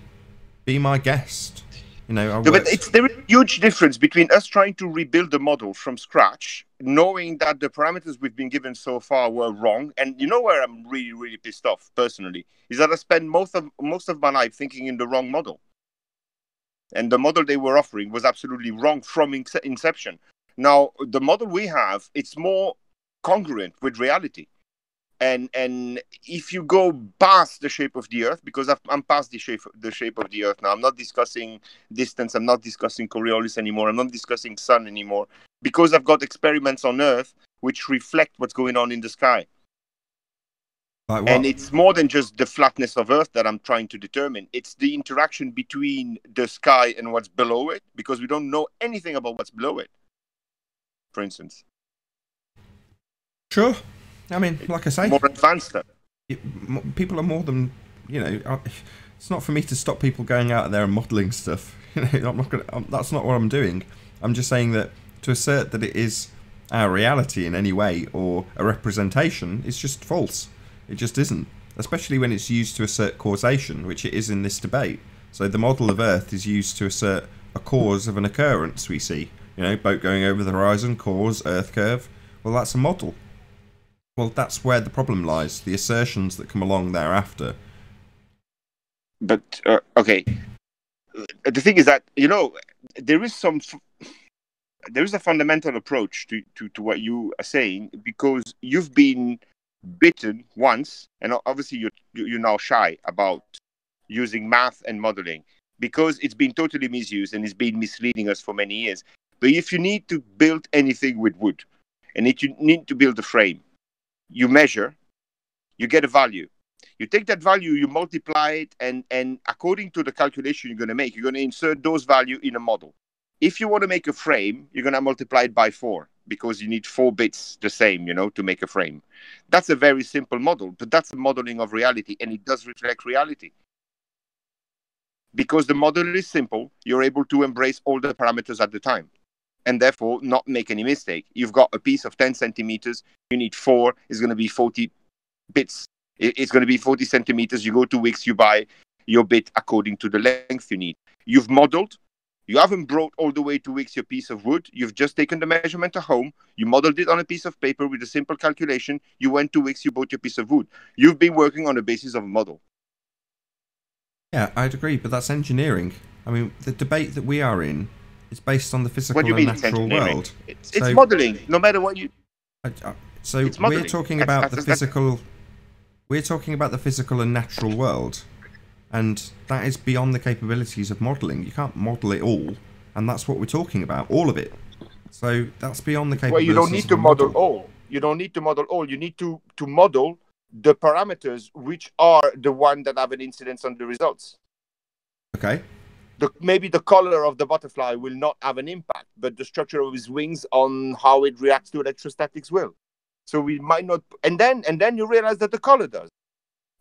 S2: Be my guest. You know,
S9: But there is a huge difference between us trying to rebuild the model from scratch, knowing that the parameters we've been given so far were wrong. And you know where I'm really, really pissed off personally is that I spent most of my life thinking in the wrong model, and the model they were offering was absolutely wrong from inception. Now the model we have, it's more congruent with reality. And if you go past the shape of the Earth, because I'm past the shape of the Earth now, I'm not discussing distance, I'm not discussing Coriolis anymore, I'm not discussing sun anymore, because I've got experiments on Earth which reflect what's going on in the sky.
S2: Like what?
S9: And it's more than just the flatness of Earth that I'm trying to determine. It's the interaction between the sky and what's below it, because we don't know anything about what's below it, for instance.
S2: Sure. I mean, like I say,
S9: more advanced stuff.
S2: People are more than, you know. It's not for me to stop people going out there and modelling stuff. You know, I'm not gonna. That's not what I'm doing. I'm just saying that to assert that it is our reality in any way or a representation is just false. It just isn't. Especially when it's used to assert causation, which it is in this debate. So the model of Earth is used to assert a cause of an occurrence we see. You know, boat going over the horizon, cause, Earth curve. Well, that's a model. Well, that's where the problem lies, the assertions that come along thereafter.
S9: But, okay. The thing is that, you know, there is a fundamental approach to what you are saying, because you've been bitten once, and obviously you're now shy about using math and modeling, because it's been totally misused and it's been misleading us for many years. But if you need to build anything with wood, and if you need to build a frame, you measure, you get a value. You take that value, you multiply it, and according to the calculation you're going to make, you're going to insert those values in a model. If you want to make a frame, you're going to multiply it by 4, because you need 4 bits the same, you know, to make a frame. That's a very simple model, but that's a modeling of reality, and it does reflect reality. Because the model is simple, you're able to embrace all the parameters at the time, and therefore not make any mistake. You've got a piece of 10 centimeters, you need 4, it's going to be 40 bits. It's going to be 40 centimeters. You go to Wix, you buy your bit according to the length you need. You've modeled. You haven't brought all the way to Wix your piece of wood. You've just taken the measurement at home. You modeled it on a piece of paper with a simple calculation. You went to Wix, you bought your piece of wood. You've been working on the basis of a model.
S2: Yeah, I'd agree, but that's engineering. I mean, the debate that we are in is based on the physical and natural world.
S9: It's modeling, no matter what you...
S2: So we're talking about the physical... We're talking about the physical and natural world, and that is beyond the capabilities of modelling. You can't model it all, and that's what we're talking about, all of it. So that's beyond the capabilities.
S9: Well, you don't need to model all. You don't need to model all. You need to model the parameters which are the one that have an incidence on the results.
S2: Okay.
S9: Maybe the color of the butterfly will not have an impact, but the structure of his wings on how it reacts to electrostatics will. So we might not, and then you realize that the color does,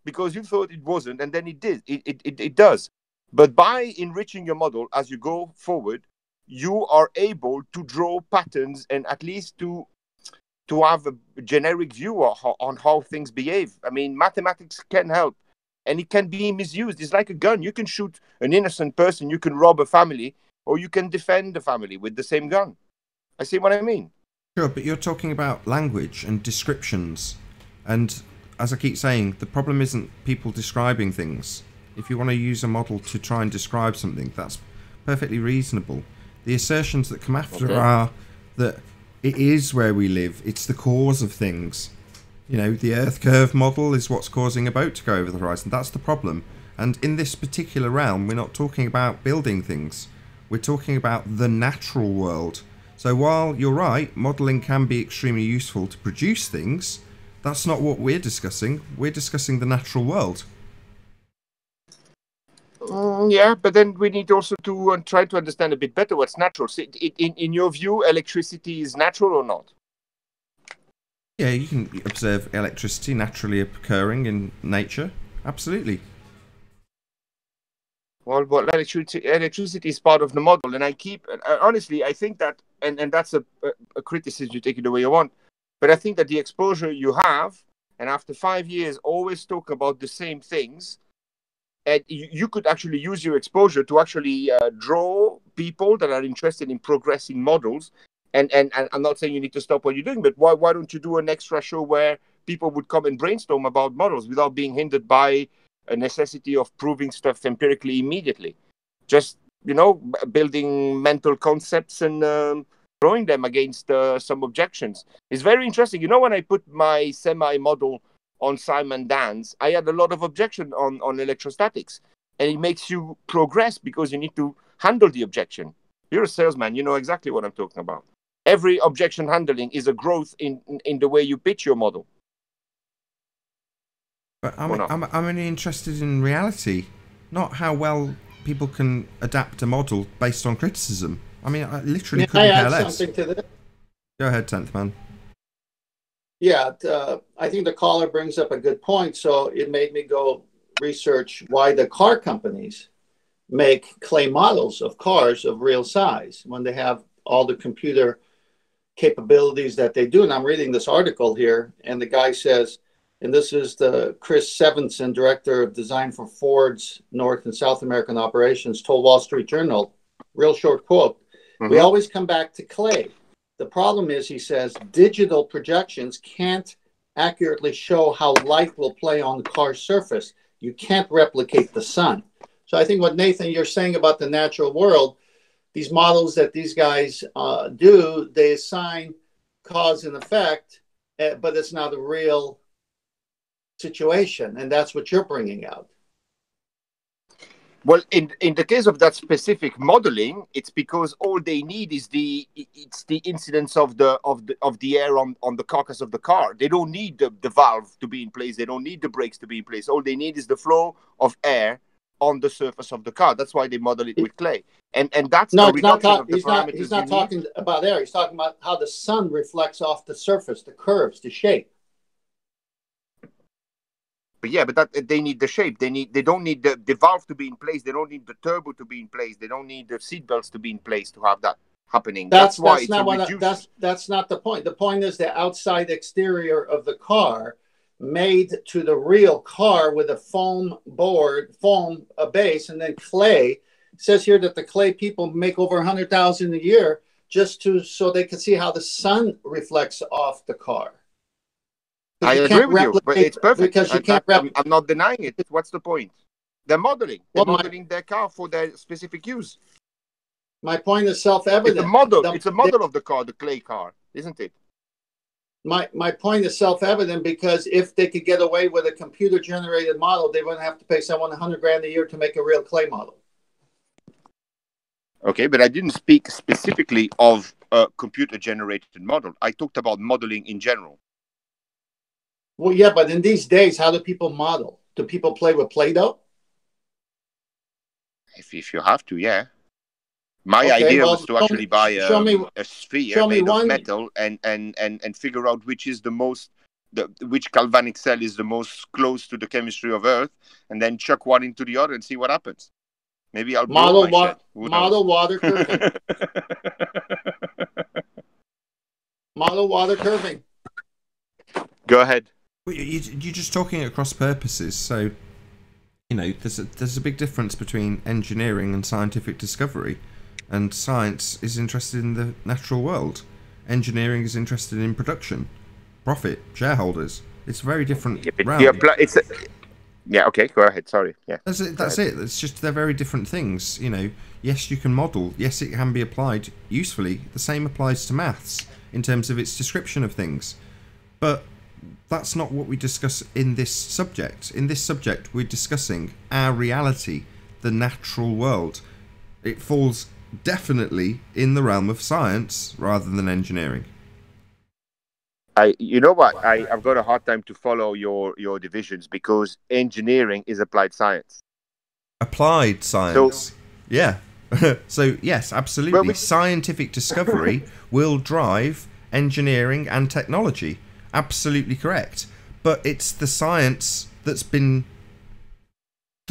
S9: because you thought it wasn't, and then it did. It does. But by enriching your model as you go forward, you are able to draw patterns and at least to have a generic view on how things behave. I mean, mathematics can help, and it can be misused. It's like a gun. You can shoot an innocent person, you can rob a family, or you can defend the family with the same gun. I see what I mean.
S2: Sure, but you're talking about language and descriptions, and as I keep saying, the problem isn't people describing things. If you want to use a model to try and describe something, that's perfectly reasonable. The assertions that come after are that it is where we live, it's the cause of things. You know, the Earth curve model is what's causing a boat to go over the horizon. That's the problem. And in this particular realm, we're not talking about building things. We're talking about the natural world. So while you're right, modelling can be extremely useful to produce things, that's not what we're discussing. We're discussing the natural world.
S9: Yeah, but then we need also to try to understand a bit better what's natural. So in your view, electricity is natural or not?
S2: Yeah, you can observe electricity naturally occurring in nature. Absolutely.
S9: Well, electricity is part of the model, and honestly, I think that, and that's a criticism, you take it the way you want, but I think that the exposure you have, and after 5 years, always talk about the same things, and you could actually use your exposure to actually draw people that are interested in progressing models, and I'm not saying you need to stop what you're doing, but why don't you do an extra show where people would come and brainstorm about models without being hindered by a necessity of proving stuff empirically immediately, just building mental concepts and throwing them against some objections. It's very interesting. When I put my semi model on Simon Dan's, I had a lot of objection on electrostatics, and it makes you progress because you need to handle the objection. You're a salesman, you know exactly what I'm talking about. Every objection handling is a growth in the way you pitch your model.
S2: But I'm only interested in reality, not how well people can adapt a model based on criticism. I mean, I literally couldn't care less.
S3: Something to this?
S2: Go ahead, 10th man.
S3: Yeah, I think the caller brings up a good point. So it made me go research why the car companies make clay models of cars of real size when they have all the computer capabilities that they do. And I'm reading this article here, and the guy says, and this is the Chris Sevenson, director of design for Ford's North and South American operations, told Wall Street Journal, real short quote, we always come back to clay. The problem is, he says, digital projections can't accurately show how light will play on the car's surface. You can't replicate the sun. So I think what, Nathan, you're saying about the natural world, these models that these guys do, they assign cause and effect, but it's not a real situation, and that's what you're bringing out.
S9: Well, in the case of that specific modeling, it's because all they need is the incidence of the air on the carcass of the car. They don't need the valve to be in place. They don't need the brakes to be in place. All they need is the flow of air on the surface of the car. That's why they model it with clay. And that's
S3: no,
S9: a reduction of the parameters.
S3: He's not talking about air. He's talking about how the sun reflects off the surface, the curves, the shape.
S9: But yeah, but that they need the shape. They don't need the valve to be in place. They don't need the turbo to be in place. They don't need the seat belts to be in place to have that happening. That's why it's not reduced.
S3: That's not the point. The point is the outside exterior of the car made to the real car with a foam base, and then clay. It says here that the clay people make over 100,000 a year just so they can see how the sun reflects off the car.
S9: I agree with you, but it's perfect.
S3: Because you can't replicate.
S9: I'm not denying it. What's the point? They're modeling. They're modeling their car for their specific use.
S3: My point is self-evident.
S9: It's a model. It's a model of the car, the clay car, isn't it?
S3: My point is self-evident, because if they could get away with a computer-generated model, they wouldn't have to pay someone $100,000 a year to make a real clay model.
S9: Okay, but I didn't speak specifically of a computer-generated model. I talked about modeling in general.
S3: Well, yeah, but in these days, how do people model? Do people play with Play-Doh?
S9: If you have to, yeah. My idea was to actually buy a sphere made of metal and figure out which is which galvanic cell is the most close to the chemistry of Earth, and then chuck one into the other and see what happens. Maybe I'll model
S3: water curving. Model water curving.
S9: Go ahead.
S2: You're just talking at cross purposes, so there's a big difference between engineering and scientific discovery, and science is interested in the natural world. Engineering is interested in production, profit, shareholders. It's a very different realm.
S9: Yeah, okay, go ahead. Sorry. Yeah.
S2: That's it. It's just they're very different things. Yes, you can model. Yes, it can be applied usefully. The same applies to maths in terms of its description of things, but that's not what we discuss in this subject. In this subject, we're discussing our reality, the natural world. It falls definitely in the realm of science rather than engineering.
S9: You know what? I've got a hard time to follow your divisions, because engineering is applied science.
S2: Applied science. So, yeah. So yes, absolutely.
S9: Well,
S2: scientific discovery will drive engineering and technology. Absolutely correct. But it's the science that's been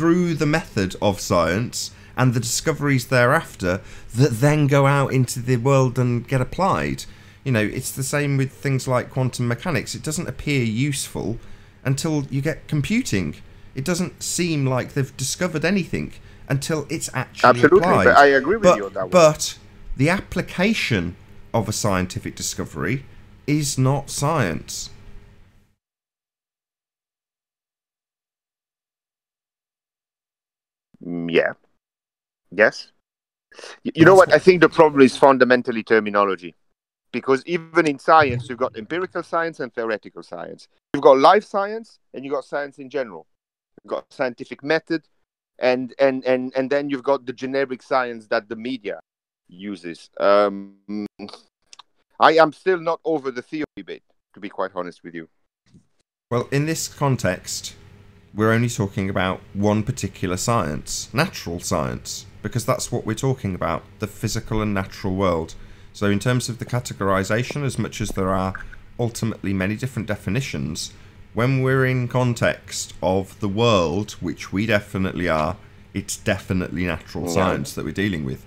S2: through the method of science and the discoveries thereafter that then go out into the world and get applied. You know, it's the same with things like quantum mechanics. It doesn't appear useful until you get computing. It doesn't seem like they've discovered anything until it's actually applied.
S9: But I agree with you on that one.
S2: But the application of a scientific discovery is not science.
S9: Yeah. Yes. You know what? I think the problem is fundamentally terminology. Because even in science, you've got empirical science and theoretical science. You've got life science and you've got science in general. You've got scientific method and then you've got the generic science that the media uses. I am still not over the theory bit, to be quite honest with you.
S2: Well, in this context, we're only talking about one particular science, natural science, because that's what we're talking about, the physical and natural world. So in terms of the categorization, as much as there are ultimately many different definitions, when we're in context of the world, which we definitely are, it's definitely natural science that we're dealing with.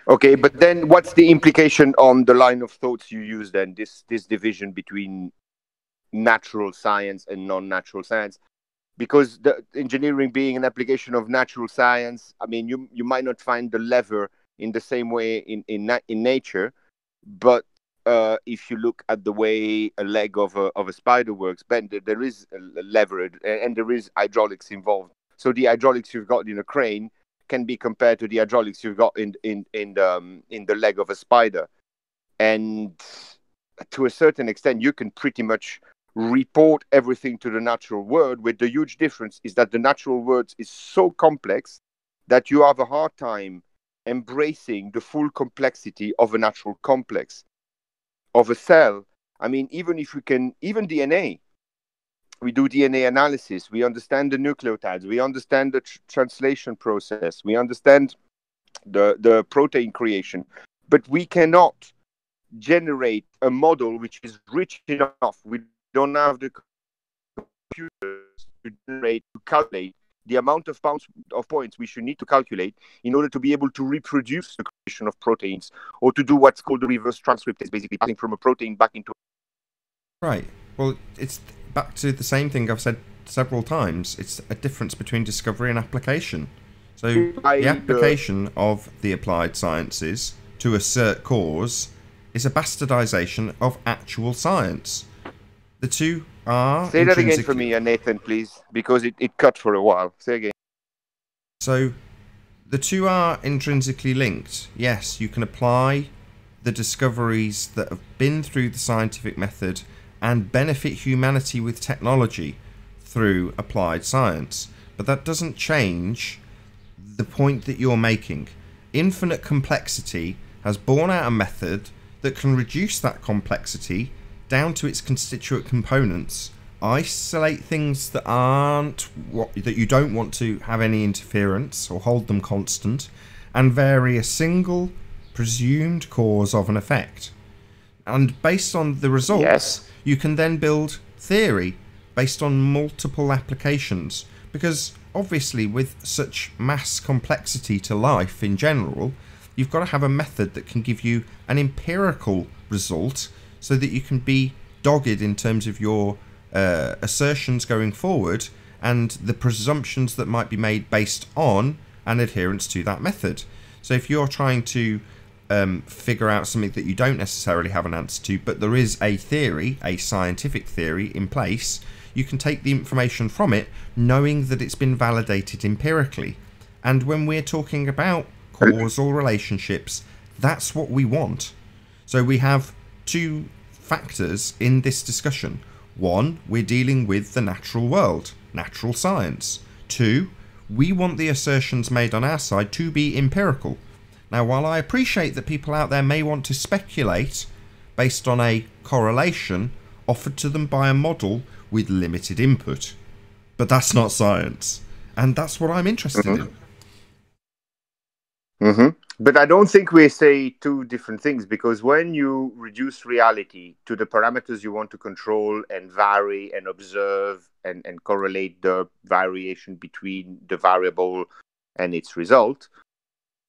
S9: Okay, but then what's the implication on the line of thoughts you use then, this division between natural science and non-natural science? Because the engineering being an application of natural science, I mean, you might not find the lever in the same way in nature, but if you look at the way a leg of a spider works, then there is a lever and there is hydraulics involved. So the hydraulics you've got in a crane can be compared to the hydraulics you've got in the leg of a spider, and to a certain extent, you can pretty much report everything to the natural world. With the huge difference is that the natural world is so complex that you have a hard time embracing the full complexity of a natural complex of a cell. I mean, even DNA, we do DNA analysis, we understand the nucleotides, we understand the translation process, we understand the protein creation, but we cannot generate a model which is rich enough. We don't have the computers to calculate the amount of points we should need to calculate in order to be able to reproduce the creation of proteins, or to do what's called the reverse transcriptase, basically passing from a protein back into.
S2: Right. Well, it's back to the same thing I've said several times. It's a difference between discovery and application. So the application of the applied sciences to assert cause is a bastardization of actual science. The two are
S9: Say that again for me, Nathan, please, because it cut for a while. Say again.
S2: So the two are intrinsically linked. Yes, you can apply the discoveries that have been through the scientific method and benefit humanity with technology through applied science. But that doesn't change the point that you're making. Infinite complexity has borne out a method that can reduce that complexity down to its constituent components, isolate things that that you don't want to have any interference or hold them constant, and vary a single presumed cause of an effect. And based on the results, you can then build theory based on multiple applications, because obviously with such mass complexity to life in general, you've got to have a method that can give you an empirical result so that you can be dogged in terms of your assertions going forward and the presumptions that might be made based on an adherence to that method. So if you're trying to figure out something that you don't necessarily have an answer to, but there is a theory, a scientific theory in place, you can take the information from it knowing that it's been validated empirically. And when we're talking about causal relationships, that's what we want. So we have two factors in this discussion. One, we're dealing with the natural world, natural science. Two, we want the assertions made on our side to be empirical. Now, while I appreciate that people out there may want to speculate based on a correlation offered to them by a model with limited input, but that's not science, and that's what I'm interested in.
S9: But I don't think we say two different things, because when you reduce reality to the parameters you want to control and vary and observe and correlate the variation between the variable and its result,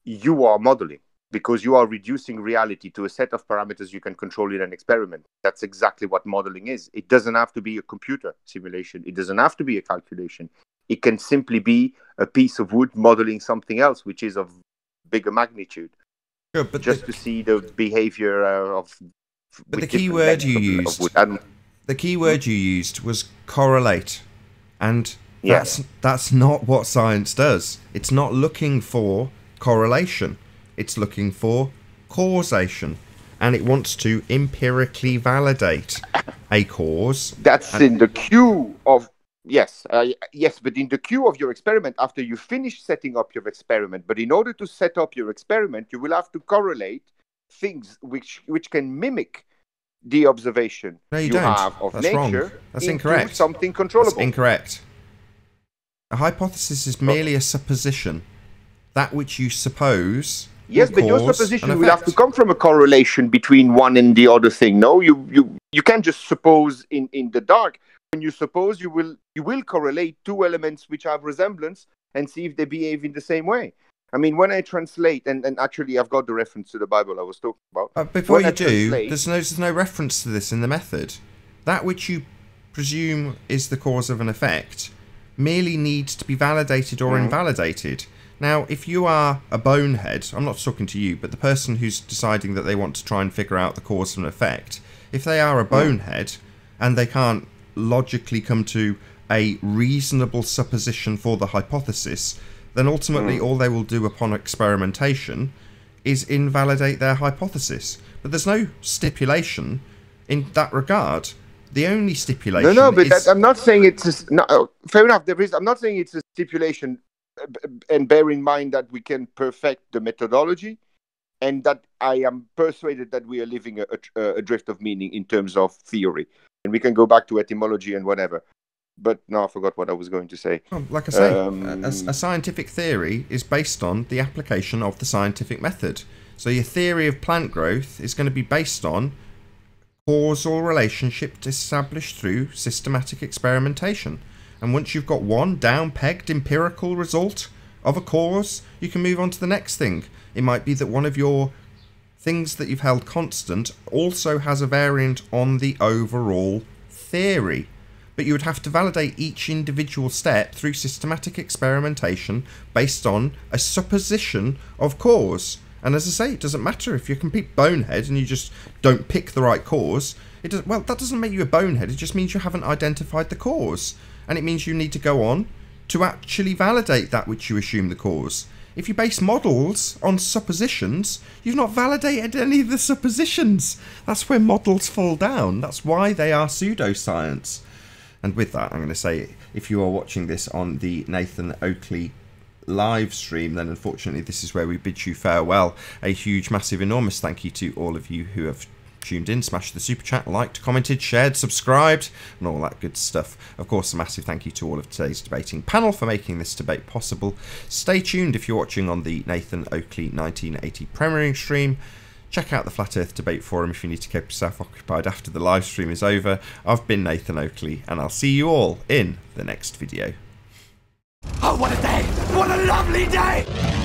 S9: you are modeling, because you are reducing reality to a set of parameters you can control in an experiment. That's exactly what modeling is. It doesn't have to be a computer simulation. It doesn't have to be a calculation. It can simply be a piece of wood modeling something else, which is of bigger magnitude.
S2: Sure, but
S9: just to see the behavior of.
S2: But the key word you used, the key word you used was correlate, and that's not what science does. It's not looking for correlation. It's looking for causation, and it wants to empirically validate a cause.
S9: That's in the queue of. Yes, yes, but in the queue of your experiment, after you finish setting up your experiment, but in order to set up your experiment, you will have to correlate things which can mimic the observation
S2: you
S9: have of
S2: That's
S9: nature.
S2: Wrong. That's incorrect.
S9: Something controllable.
S2: That's incorrect. A hypothesis is merely a supposition. That which you suppose.
S9: Yes, but your supposition will have to come from a correlation between one and the other thing. No, you can't just suppose in the dark. When you suppose, you will correlate two elements which have resemblance and see if they behave in the same way. I mean, when I translate, and actually I've got the reference to the Bible I was talking about.
S2: Before you do, there's no reference to this in the method. That which you presume is the cause of an effect merely needs to be validated or invalidated. Now, if you are a bonehead, I'm not talking to you, but the person who's deciding that they want to try and figure out the cause of an effect, if they are a bonehead and they can't logically come to a reasonable supposition for the hypothesis, then ultimately all they will do upon experimentation is invalidate their hypothesis. But there's no stipulation in that regard. The only stipulation is...
S9: I'm not saying it's... fair enough, I'm not saying it's a stipulation, and bear in mind that we can perfect the methodology, and that I am persuaded that we are living a drift of meaning in terms of theory. And we can go back to etymology and whatever. But no, I forgot what I was going to say.
S2: Well, like I say, a scientific theory is based on the application of the scientific method. So your theory of plant growth is going to be based on causal relationship established through systematic experimentation. And once you've got one down-pegged empirical result of a cause, you can move on to the next thing. It might be that one of your things that you've held constant also has a variant on the overall theory. But you would have to validate each individual step through systematic experimentation based on a supposition of cause. And as I say, it doesn't matter if you're a complete bonehead and you just don't pick the right cause. Well, that doesn't make you a bonehead. It just means you haven't identified the cause. And it means you need to go on to actually validate that which you assume the cause. If you base models on suppositions, you've not validated any of the suppositions. That's where models fall down. That's why they are pseudoscience. And with that, I'm going to say, if you are watching this on the Nathan Oakley live stream, then unfortunately this is where we bid you farewell. A huge, massive, enormous thank you to all of you who have tuned in, smashed the super chat, liked, commented, shared, subscribed, and all that good stuff. Of course, a massive thank you to all of today's debating panel for making this debate possible. Stay tuned if you're watching on the Nathan Oakley 1980 premiering stream. Check out the Flat Earth Debate Forum if you need to keep yourself occupied after the live stream is over. I've been Nathan Oakley, and I'll see you all in the next video.
S1: Oh, what a day! What a lovely day!